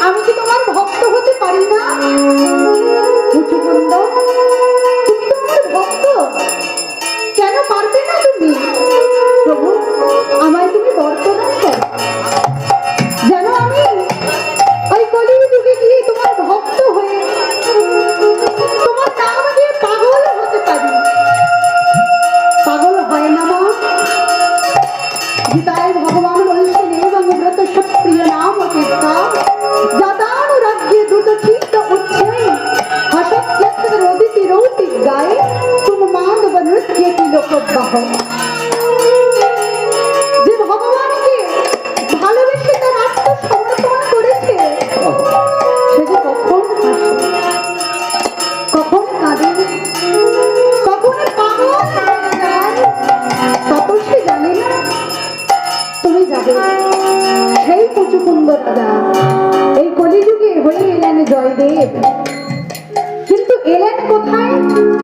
আমি কি তোমার ভক্ত হতে পারি না? মুচুকুন্দ, তুমি তো আমার ভক্ত, কেন পারবে না তুমি? প্রভু, আমায় তুমি বর্তমান করো, যেন আমি ওই কলিযুগে গিয়ে তোমার ভক্ত হয়ে তোমার নাম দিয়ে পাগল হতে পারি। পাগল হয় না মা? গীতায় ভগবান বলছেন, এবং ব্রত সৎপ্রিয় নাম চিত্তা যাতানুরাজ্ঞে দ্রুত চিত্ত উচ্চৈ হসত্যস্য রোদিতি রৌতি গায়ে তুম মাধব নৃত্যতি লোকবাহ। যে ভগবানকে ভালোবেসে তার আত্মসমর্পণ করেছে, সে যে কখন হাসে, কখন কাঁদে, কখন পাগল হয়ে যায়, কত সে জানে না। তুমি যাবে, সেই মুচুকুন্দ রাজা এই কলিযুগে হয়ে এলেন জয়দেব, কিন্তু এলেন কোথায়?